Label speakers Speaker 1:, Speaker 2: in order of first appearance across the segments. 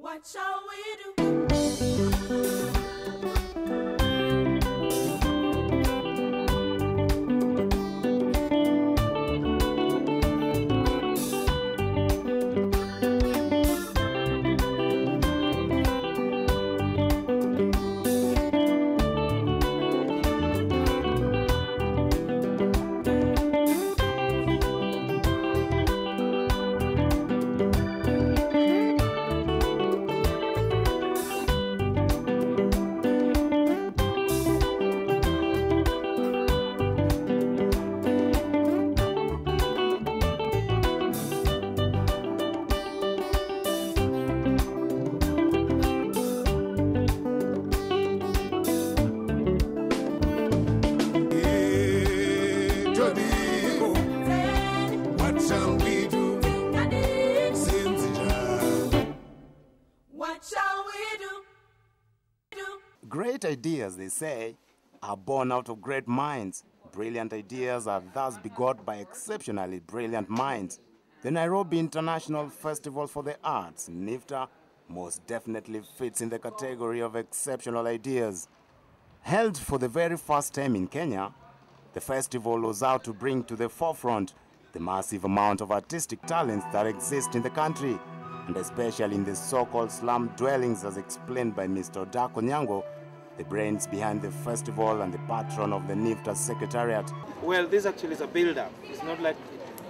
Speaker 1: What shall we do?
Speaker 2: Great ideas, they say, are born out of great minds. Brilliant ideas are thus begot by exceptionally brilliant minds. The Nairobi International Festival for the Arts, NIFTA, most definitely fits in the category of exceptional ideas. Held for the very first time in Kenya, the festival was out to bring to the forefront the massive amount of artistic talents that exist in the country, and especially in the so-called slum dwellings, as explained by Mr. Dako Nyango, the brains behind the festival and the patron of the NIFTA Secretariat.
Speaker 3: Well, this actually is a build-up. It's not like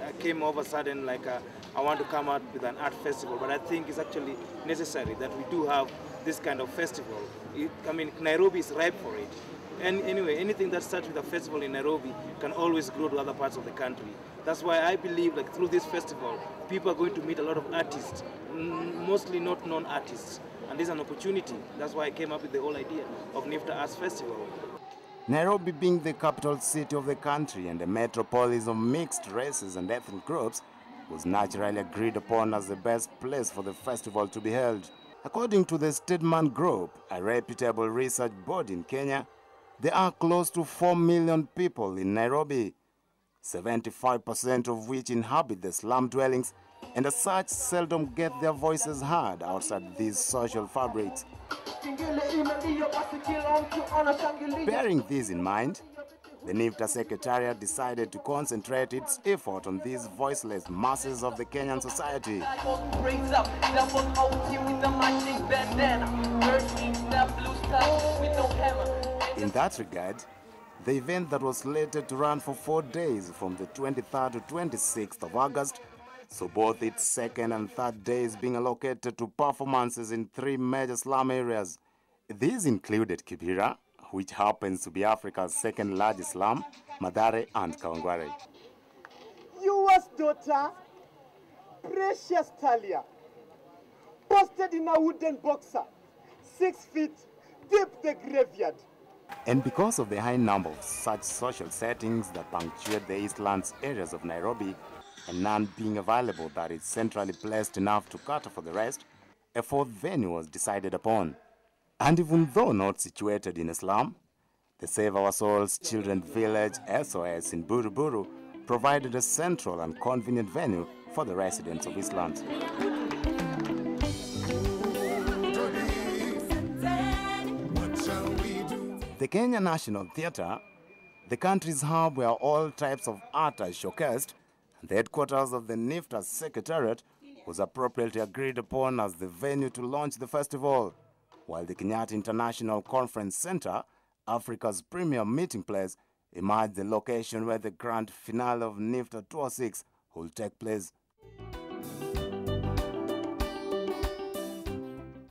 Speaker 3: I came over sudden like I want to come out with an art festival, but I think it's actually necessary that we do have this kind of festival. I mean, Nairobi is ripe for it. And anyway, anything that starts with a festival in Nairobi can always grow to other parts of the country. That's why I believe like through this festival, people are going to meet a lot of artists, mostly not known artists. And this is an opportunity. That's why I came up with the whole idea of NIFTA Arts Festival.
Speaker 2: Nairobi being the capital city of the country and a metropolis of mixed races and ethnic groups, was naturally agreed upon as the best place for the festival to be held. According to the Stedman Group, a reputable research body in Kenya, there are close to 4 million people in Nairobi, 75% of which inhabit the slum dwellings and as such seldom get their voices heard outside these social fabrics. Bearing this in mind, the NIFTA Secretariat decided to concentrate its effort on these voiceless masses of the Kenyan society. In that regard, the event that was slated to run for 4 days from the 23rd to 26th of August, so both its second and third days being allocated to performances in 3 major slum areas. These included Kibera, which happens to be Africa's second largest slum, Mathare and Kawangware.
Speaker 4: Yours daughter, Precious Talia, posted in a wooden boxer, 6 feet deep the graveyard.
Speaker 2: And because of the high number of such social settings that punctuate the Eastlands areas of Nairobi, and none being available that is centrally placed enough to cater for the rest, a 4th venue was decided upon. And even though not situated in a slum, the Save Our Souls Children Village SOS in Buruburu provided a central and convenient venue for the residents of Eastlands. The Kenya National Theatre, the country's hub where all types of art are showcased, and the headquarters of the NIFTA Secretariat, was appropriately agreed upon as the venue to launch the festival, while the Kenyatta International Conference Center, Africa's premier meeting place, emerged the location where the grand finale of NIFTA 206 will take place.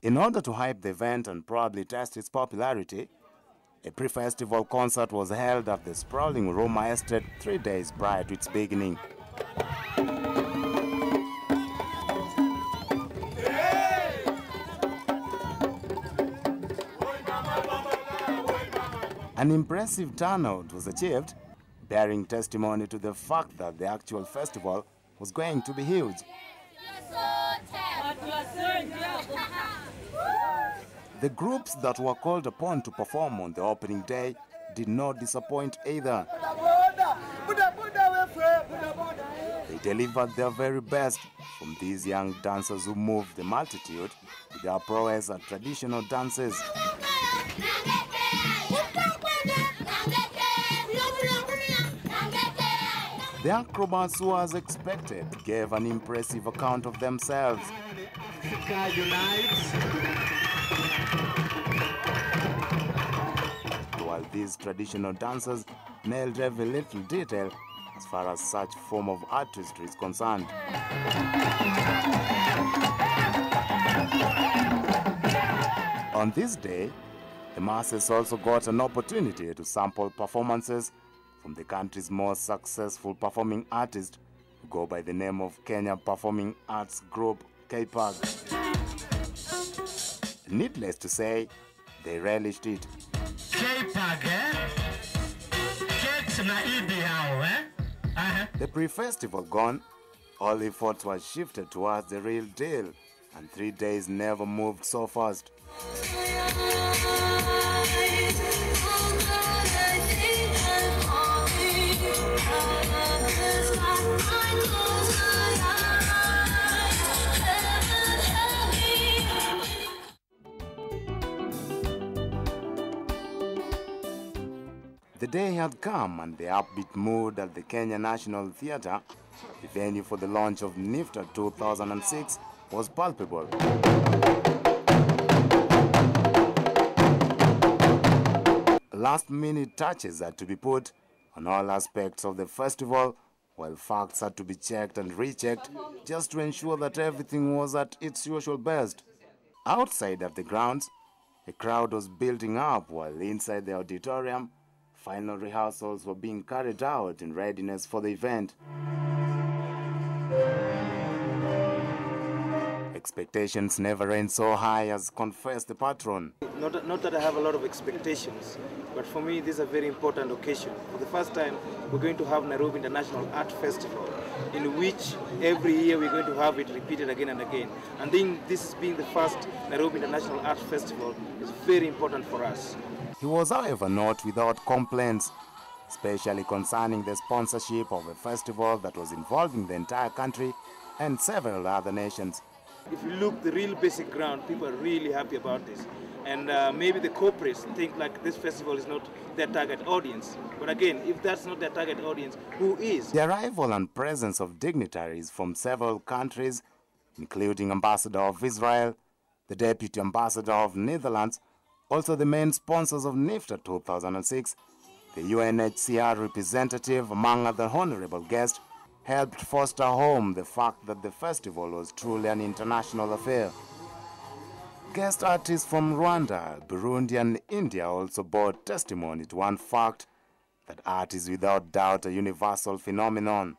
Speaker 2: In order to hype the event and probably test its popularity, a pre-festival concert was held at the sprawling Roma Estate 3 days prior to its beginning. An impressive turnout was achieved, bearing testimony to the fact that the actual festival was going to be huge. The groups that were called upon to perform on the opening day did not disappoint either. They delivered their very best from these young dancers who moved the multitude with their prowess at traditional dances. The acrobats, who, as expected, gave an impressive account of themselves. While these traditional dancers nailed every little detail as far as such form of artistry is concerned. On this day, the masses also got an opportunity to sample performances from the country's most successful performing artist, who go by the name of Kenya Performing Arts Group, KPAG. Needless to say, they relished it. The pre-festival gone, all efforts were shifted towards the real deal, and 3 days never moved so fast. The day had come, and the upbeat mood at the Kenya National Theatre, the venue for the launch of NIFTA 2006, was palpable. Last-minute touches had to be put on all aspects of the festival, while facts had to be checked and rechecked just to ensure that everything was at its usual best. Outside of the grounds, a crowd was building up, while inside the auditorium, final rehearsals were being carried out in readiness for the event. Expectations never reign so high, as confessed the patron.
Speaker 3: Not that I have a lot of expectations, but for me this is a very important occasion. For the first time, we're going to have Nairobi International Art Festival, in which every year we're going to have it repeated again and again. And then this being the first Nairobi International Art Festival is very important for us.
Speaker 2: He was, however, not without complaints, especially concerning the sponsorship of a festival that was involving the entire country and several other nations.
Speaker 3: If you look the real basic ground, people are really happy about this. And maybe the corporates think like this festival is not their target audience. But again, if that's not their target audience, who is?
Speaker 2: The arrival and presence of dignitaries from several countries, including Ambassador of Israel, the Deputy Ambassador of Netherlands, also the main sponsors of NIFTA 2006, the UNHCR representative, among other honorable guests, helped foster home the fact that the festival was truly an international affair. Guest artists from Rwanda, Burundi and India also bore testimony to one fact, that art is without doubt a universal phenomenon.